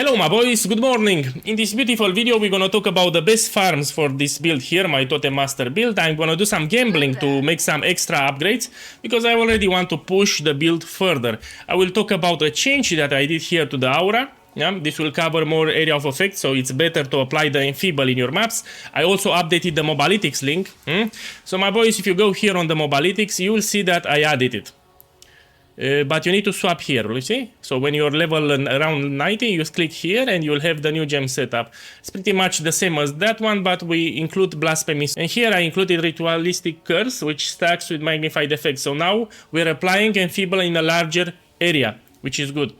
Hello my boys, good morning. In this beautiful video we're gonna talk about the best farms for this build here, my Totem Master build. I'm gonna do some gambling to make some extra upgrades because I already want to push the build further. I will talk about a change that I did here to the aura. Yeah, this will cover more area of effect, so it's better to apply the enfeeble in your maps. I also updated the mobalytics link. So my boys, if you go here on the mobalytics, you will see that I added it. But you need to swap here, you see? So when you're level around 90, you click here and you'll have the new gem setup. It's pretty much the same as that one, but we include blasphemy. And here I included Ritualistic Curse, which stacks with magnified effects. So now we're applying enfeeble in a larger area, which is good.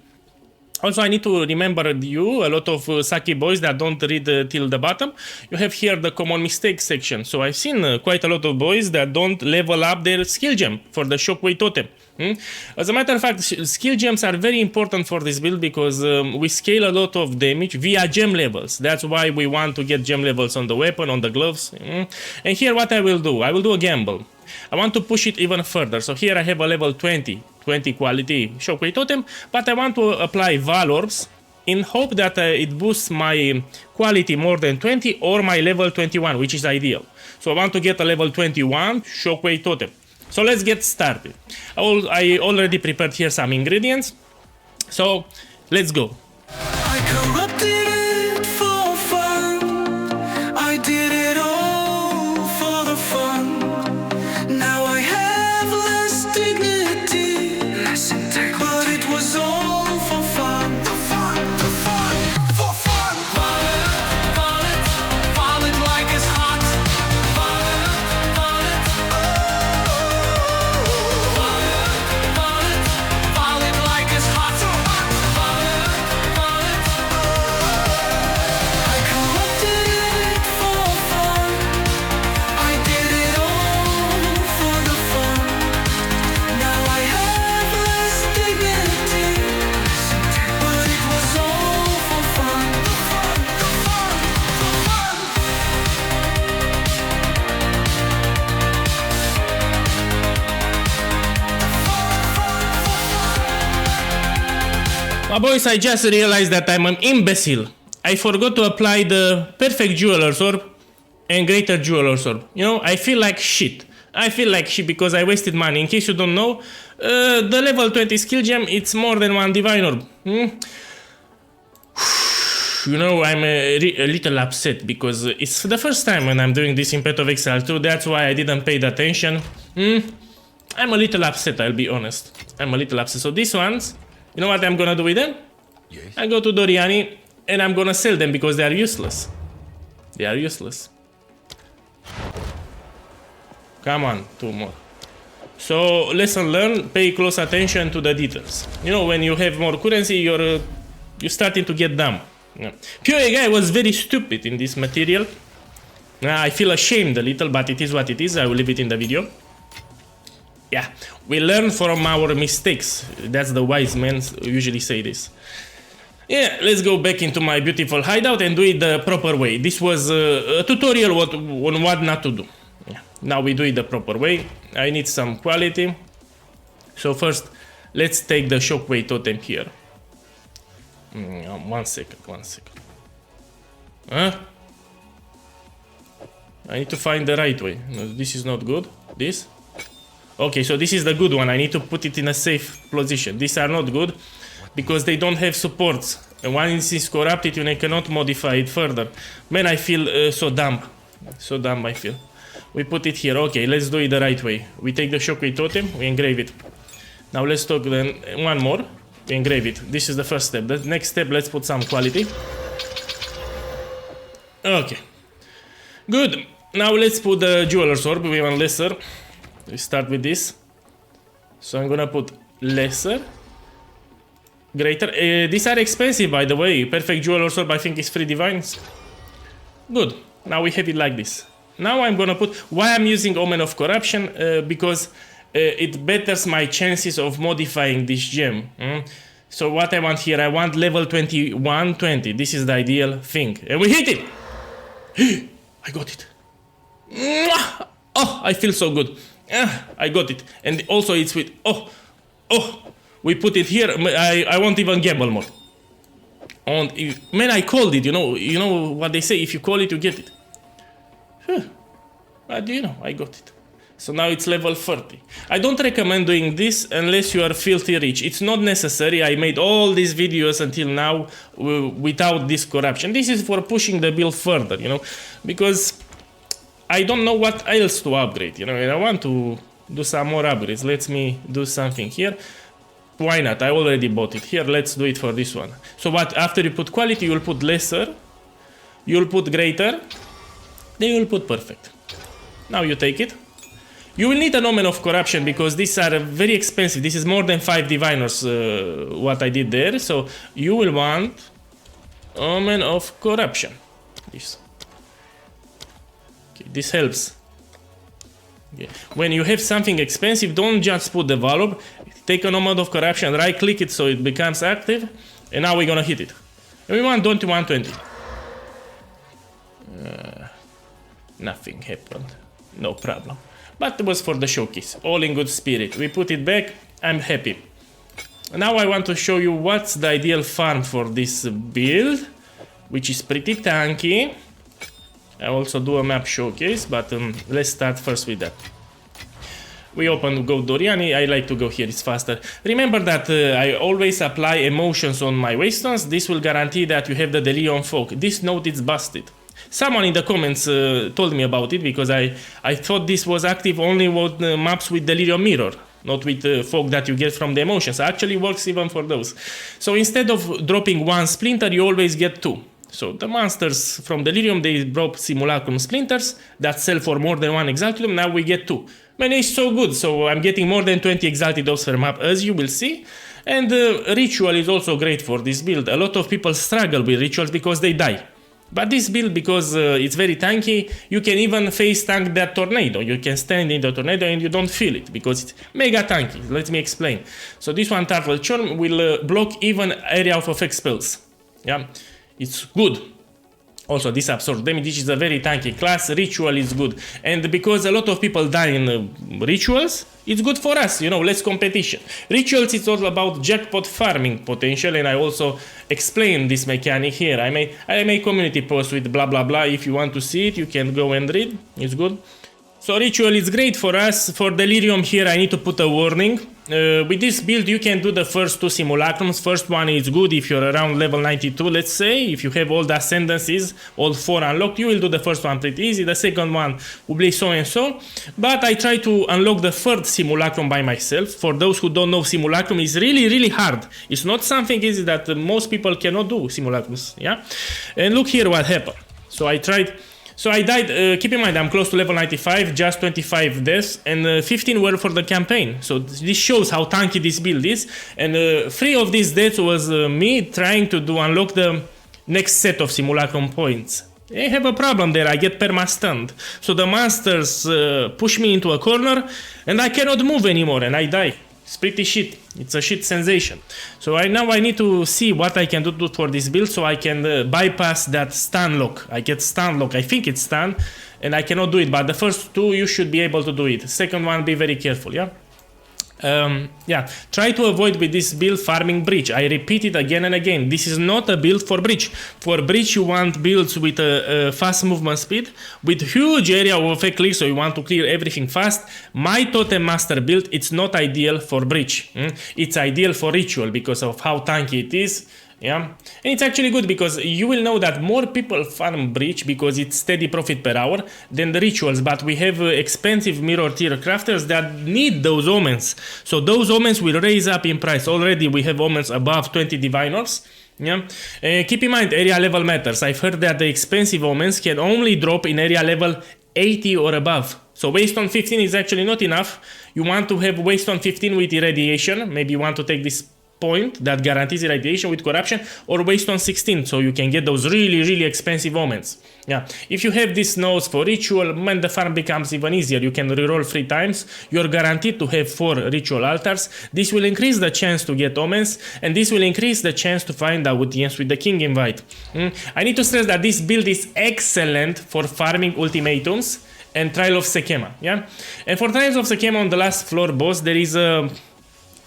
Also, I need to remember you, a lot of Saki boys that don't read till the bottom. You have here the common mistakes section. So I've seen quite a lot of boys that don't level up their skill gem for the shockwave totem. As a matter of fact, skill gems are very important for this build because we scale a lot of damage via gem levels. That's why we want to get gem levels on the weapon, on the gloves. And here what I will do a gamble. I want to push it even further. So here I have a level 20 quality shockwave totem, but I want to apply VAAL orbs in hope that it boosts my quality more than 20 or my level 21, which is ideal. So I want to get a level 21 shockwave totem. So let's get started. I already prepared here some ingredients. So let's go. I corrupted it for fun. I did it all for the fun. Now I have less dignity, but it was all for fun. For fun. Violet like it's hot. Violet like it's hot. I corrupted it for fun. I did it all for the fun. Now I have less dignity, but it was all for fun. My boys, I just realized that I'm an imbecile. I forgot to apply the perfect jeweler's orb and greater jeweler's orb. You know, I feel like shit. I feel like shit because I wasted money. In case you don't know, the level 20 skill gem, it's more than one divine orb. You know, I'm a little upset because it's the first time when I'm doing this in Path of Exile 2. That's why I didn't pay the attention. I'm a little upset, I'll be honest. I'm a little upset. So these ones, you know what I'm gonna do with them? Yes. I go to Doriani and I'm gonna sell them because they are useless. They are useless. Come on, two more. So, lesson learned, pay close attention to the details. You know, when you have more currency, you're starting to get dumb. Yeah. PoE guy was very stupid in this material. I feel ashamed a little, but it is what it is. I will leave it in the video. Yeah, we learn from our mistakes. That's the wise men usually say this. Yeah, let's go back into my beautiful hideout and do it the proper way. This was a tutorial on what not to do. Yeah. Now we do it the proper way. I need some quality. So first, let's take the shockwave totem here. 1 second. Huh? I need to find the right way. No, this is not good. This? Okay, so this is the good one. I need to put it in a safe position. These are not good because they don't have supports. And once it's corrupted, you cannot modify it further. Man, I feel so dumb. So dumb I feel. We put it here. Okay, let's do it the right way. We take the shockwave totem, we engrave it. Now let's talk then one more. We engrave it. This is the first step. The next step, let's put some quality. Okay. Good. Now let's put the jeweler's orb. We want lesser. We start with this. So I'm gonna put lesser, greater. These are expensive, by the way. Perfect jeweler's orb, I think, is 3 divines. Good. Now we have it like this. Now I'm gonna put. Why I'm using Omen of Corruption? Because it betters my chances of modifying this gem. So what I want here, I want level 21, 20. This is the ideal thing, and we hit it. I got it. Oh, I feel so good. I got it. And also it's with, we put it here. I won't even gamble more. And man, I called it, you know what they say, if you call it, you get it. But you know, I got it. So now it's level 30. I don't recommend doing this unless you are filthy rich. It's not necessary. I made all these videos until now without this corruption. This is for pushing the build further, you know, because I don't know what else to upgrade, you know, and I want to do some more upgrades. Let me do something here. Why not? I already bought it here. Let's do it for this one. So what, after you put quality, you'll put lesser, you'll put greater, then you'll put perfect. Now you take it. You will need an omen of corruption because these are very expensive. This is more than 5 diviners, what I did there. So you will want omen of corruption. This. Okay, this helps. Okay. When you have something expensive, don't just put the value. Take an omen of corruption, right click it so it becomes active. And now we're gonna hit it. And we want 2120. Nothing happened. No problem. But it was for the showcase. All in good spirit. We put it back. I'm happy. Now I want to show you what's the ideal farm for this build, which is pretty tanky. I also do a map showcase, but let's start first with that. We open Go Doriani. I like to go here, it's faster. Remember that I always apply emotions on my waystones. This will guarantee that you have the Delirium Fog. This note is busted. Someone in the comments told me about it because I thought this was active only with maps with Delirium Mirror, not with fog that you get from the emotions. Actually works even for those. So instead of dropping 1 splinter, you always get 2. So the monsters from Delirium, they drop Simulacrum splinters that sell for more than 1 Exaltidom. Now we get 2. Man, it's so good. So I'm getting more than 20 Exaltidoms per map, as you will see. And Ritual is also great for this build. A lot of people struggle with Rituals because they die. But this build, because it's very tanky, you can even face tank that tornado. You can stand in the tornado and you don't feel it because it's mega tanky. Let me explain. So this one, Turtle Charm, will block even area of effect spells. Yeah, it's good. Also, this absorb damage, which is a very tanky class. Ritual is good. And because a lot of people die in Rituals, it's good for us, you know, less competition. Rituals, it's all about jackpot farming potential, and I also explain this mechanic here. I made community post with blah blah blah. If you want to see it, you can go and read. It's good. So Ritual is great for us. For Delirium here, I need to put a warning. With this build, you can do the first 2 simulacrums. First one is good if you're around level 92, let's say. If you have all the ascendancies, all 4 unlocked, you will do the first one pretty easy. The second one will be so and so. But I try to unlock the third simulacrum by myself. For those who don't know, simulacrum is really, really hard. It's not something easy that most people cannot do, simulacrums. Yeah. And look here what happened. So I tried. So I died, keep in mind I'm close to level 95, just 25 deaths, and 15 were for the campaign. So this shows how tanky this build is, and 3 of these deaths was me trying to unlock the next set of simulacrum points. I have a problem there, I get perma-stunned. So the monsters push me into a corner, and I cannot move anymore, and I die. It's pretty shit. It's a shit sensation. So now I need to see what I can do for this build so I can bypass that stun lock. I get stun lock. I think it's stun and I cannot do it. But the first 2 you should be able to do it. Second one, be very careful. Yeah. Yeah, try to avoid with this build farming breach. I repeat it again and again. This is not a build for breach. For breach, you want builds with a fast movement speed, with huge area of effect clear, so you want to clear everything fast. My Totem Master build, it's not ideal for breach. It's ideal for Ritual because of how tanky it is. Yeah, and it's actually good because you will know that more people farm breach because it's steady profit per hour than the Rituals, but we have expensive mirror tier crafters that need those omens, so those omens will raise up in price. Already we have omens above 20 diviners. Yeah, keep in mind area level matters. I've heard that the expensive omens can only drop in area level 80 or above. So waystone 15 is actually not enough. You want to have waystone 15 with irradiation. Maybe you want to take this point that guarantees irradiation with corruption, or waystone 16 so you can get those really expensive omens. Yeah, if you have this nose for Ritual, man, the farm becomes even easier. You can reroll 3 times. You're guaranteed to have 4 Ritual altars. This will increase the chance to get omens, and this will increase the chance to find audience with the King Invite. I need to stress that this build is excellent for farming ultimatums and Trial of Sekema. Yeah, and for Trials of Sekema on the last floor boss, there is a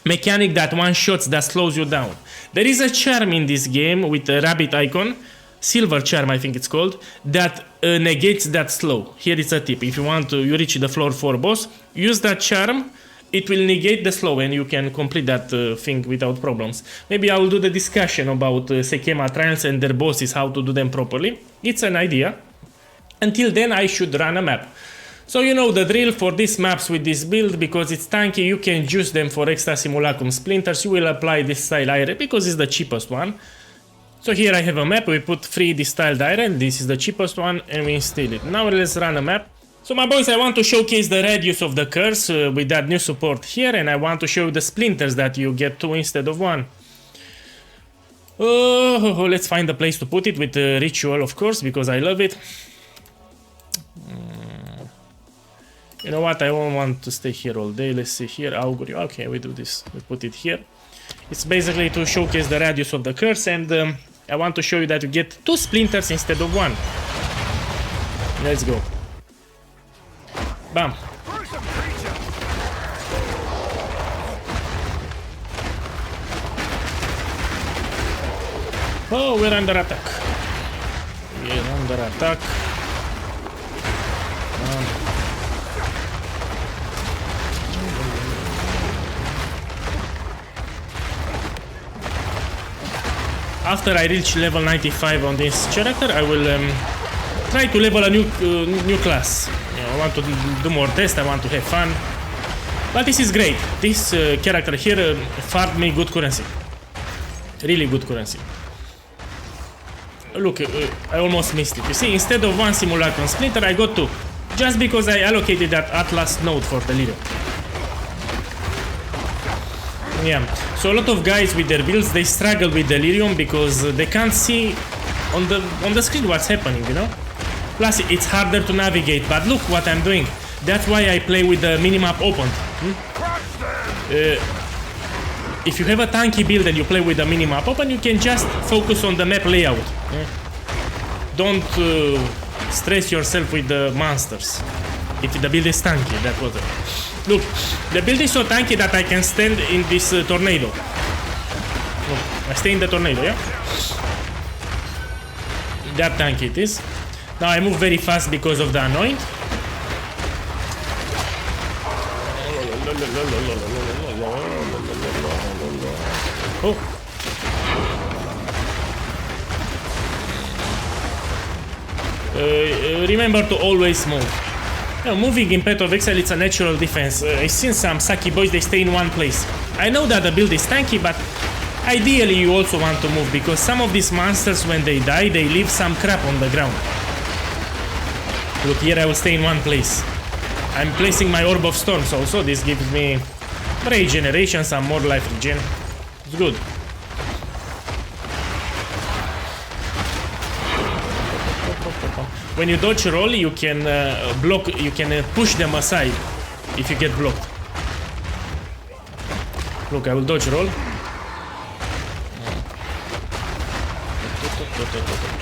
mechanic that one shots that slows you down. There is a charm in this game with a rabbit icon, silver charm I think it's called, that negates that slow. Here is a tip: if you want to you reach the floor 4 boss, use that charm. It will negate the slow and you can complete that thing without problems. Maybe I will do the discussion about Sekema trials and their bosses, how to do them properly. It's an idea. Until then I should run a map. So you know the drill for these maps with this build. Because it's tanky, you can use them for extra simulacrum splinters. You will apply this style iron because it's the cheapest one. So here I have a map, we put 3 distilled iron, this is the cheapest one, and we install it. Now let's run a map. So my boys, I want to showcase the radius of the curse with that new support here, and I want to show you the splinters that you get 2 instead of 1. Oh, let's find a place to put it with the ritual, of course, because I love it. You know what, I won't want to stay here all day. Let's see here, augury. Okay, we do this, we put it here. It's basically to showcase the radius of the curse, and I want to show you that you get 2 splinters instead of 1. Let's go. Bam. Oh, we're under attack. We're under attack. After I reach level 95 on this character, I will try to level a new class. I want to do more tests, I want to have fun. But this is great. This character here farmed me good currency. Really good currency. Look, I almost missed it. You see, instead of 1 simulacrum splinter, I got 2. Just because I allocated that Atlas node for delirium. Yeah, so a lot of guys with their builds, they struggle with delirium because they can't see on the screen what's happening, you know? Plus, it's harder to navigate, but look what I'm doing. That's why I play with the minimap opened. If you have a tanky build and you play with the minimap open, you can just focus on the map layout. Don't stress yourself with the monsters. If the build is tanky, that was it. Look, the build is so tanky that I can stand in this tornado. Look, I stay in the tornado, yeah? That tanky it is. Now I move very fast because of the anoint. Oh. Remember to always move. Now, moving in Path of Exile, it's a natural defense. I've seen some sucky boys, they stay in one place. I know that the build is tanky, but ideally you also want to move, because some of these monsters, when they die, they leave some crap on the ground. Look, here I will stay in one place. I'm placing my Orb of Storms also. This gives me regeneration, some more life regen. It's good. When you dodge roll, you can block, you can push them aside if you get blocked. Look, I will dodge roll.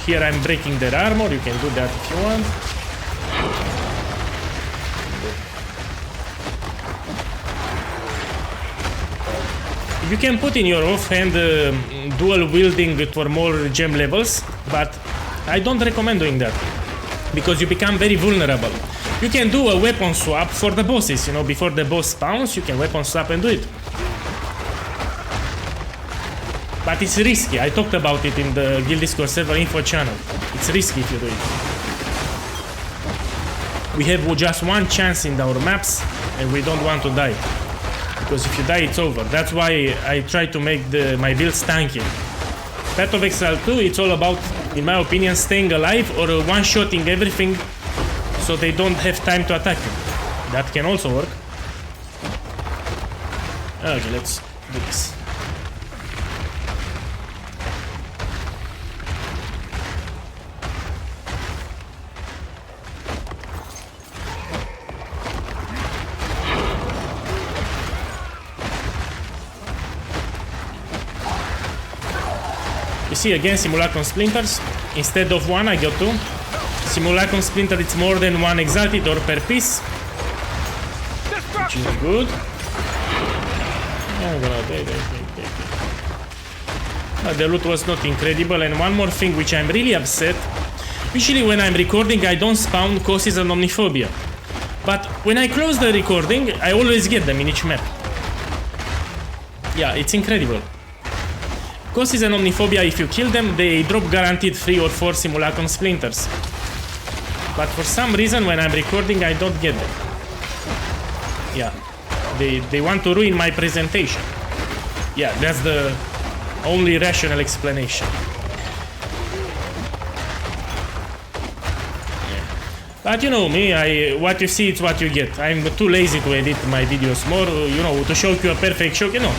Here I'm breaking their armor, you can do that if you want. You can put in your offhand dual wielding for more gem levels, but I don't recommend doing that, because you become very vulnerable. You can do a weapon swap for the bosses, you know, before the boss spawns, you can weapon swap and do it. But it's risky, I talked about it in the Guild Discord server info channel. It's risky if you do it. We have just one chance in our maps, and we don't want to die. Because if you die, it's over. That's why I try to make my builds tanky. Path of Exile 2, it's all about, in my opinion, staying alive or one-shotting everything so they don't have time to attack you. That can also work. Okay, let's do this. You see, again, Simulacrum Splinters. Instead of 1, I got 2. Simulacrum Splinter, it's more than 1 Exalted or per piece, which is good. I'm gonna take. But the loot was not incredible. And one more thing which I'm really upset. Usually when I'm recording I don't spawn causes and omniphobia. But when I close the recording I always get them in each map. Yeah, it's incredible. Causes and omniphobia, if you kill them, they drop guaranteed 3 or 4 simulacrum splinters. But for some reason when I'm recording I don't get them. Yeah, they want to ruin my presentation. Yeah, that's the only rational explanation. But you know me, what you see it's what you get. I'm too lazy to edit my videos more, you know, to show you a perfect show, you know.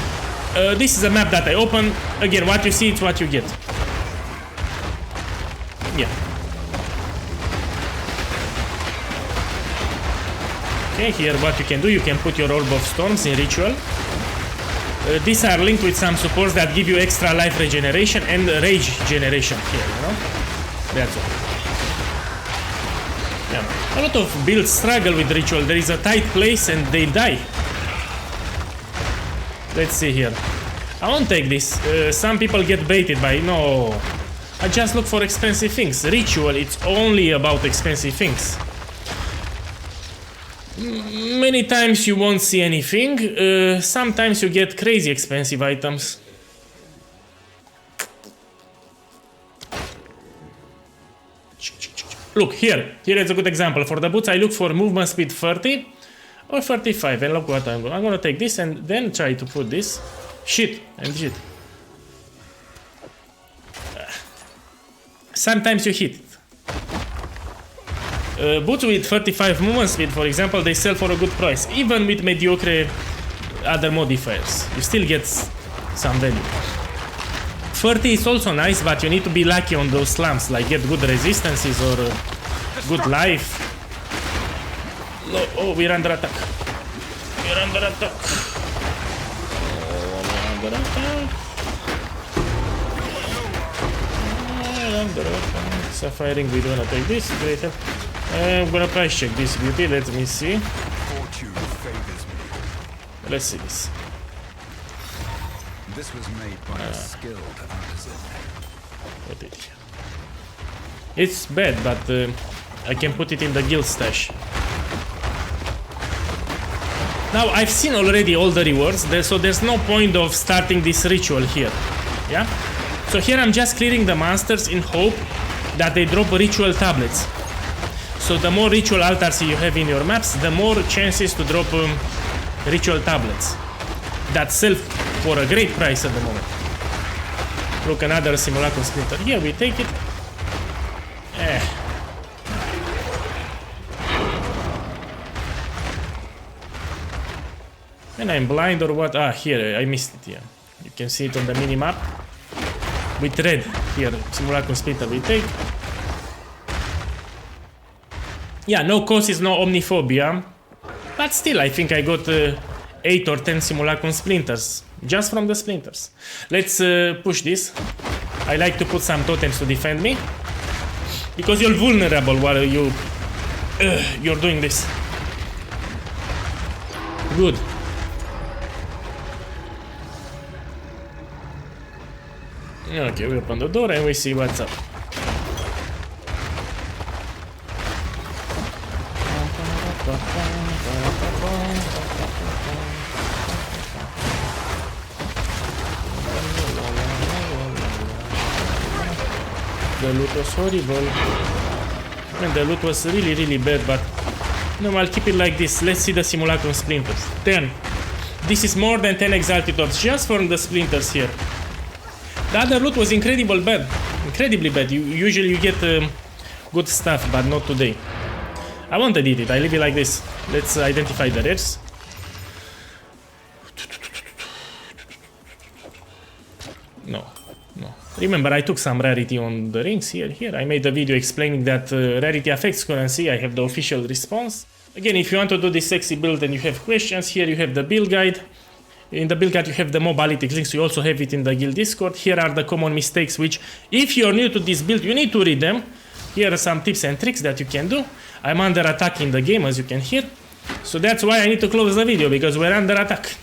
This is a map that I open. Again, what you see it's what you get. Yeah. Okay, here what you can do, you can put your Orb of Storms in Ritual. These are linked with some supports that give you extra life regeneration and rage generation here, you know. That's all. Yeah. A lot of builds struggle with Ritual. There is a tight place and they die. Let's see here. I won't take this. Some people get baited by... No. I just look for expensive things. Ritual, it's only about expensive things. Many times you won't see anything. Sometimes you get crazy expensive items. Look, here is a good example. For the boots I look for movement speed 30 or 35, and look what I'm gonna take this and then try to put this. Shit and shit. Sometimes you hit it. Boots with 35 movement speed, for example, they sell for a good price. Even with mediocre other modifiers, you still get some value. 30 is also nice, but you need to be lucky on those slumps, like get good resistances or good life. No, oh, we're under attack. We're under attack. Oh, we're under attack. We're under attack. Sapphire, we don't take this. Great help. I'm gonna price check this beauty. Let me see. Let's see this. This was made by a skilled artisan. Put it here. It's bad, but I can put it in the guild stash. Now I've seen already all the rewards, so there's no point of starting this ritual here. Yeah. So here I'm just clearing the monsters in hope that they drop ritual tablets. So the more ritual altars you have in your maps, the more chances to drop ritual tablets that sell for a great price at the moment. Look, another simulacrum splinter. Here we take it. And I'm blind or what? Ah, here I missed it. Yeah, you can see it on the mini map with red. Here, simulacrum splinter we take. Yeah, no causes, no omniphobia, but still I think I got 8 or 10 simulacrum splinters just from the splinters. Let's push this. I like to put some totems to defend me because you're vulnerable while you're doing this. Good. Okay, we open the door and we see what's up. The loot was horrible. And the loot was really bad, but no, I'll keep it like this. Let's see the simulacrum splinters. 10. This is more than 10 exalted orbs just from the splinters here. The other loot was incredibly bad. Usually you get good stuff, but not today. I won't edit it, I leave it like this. Let's identify the rares. No. Remember, I took some rarity on the rings here. I made a video explaining that rarity affects currency. I have the official response. Again, if you want to do this sexy build and you have questions, here you have the build guide. In the build guide you have the mobility links, you also have it in the guild Discord. Here are the common mistakes which, if you're new to this build, you need to read them. Here are some tips and tricks that you can do. I'm under attack in the game, as you can hear. So that's why I need to close the video, because we're under attack.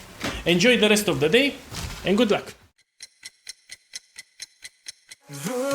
Enjoy the rest of the day, and good luck. Vaaling.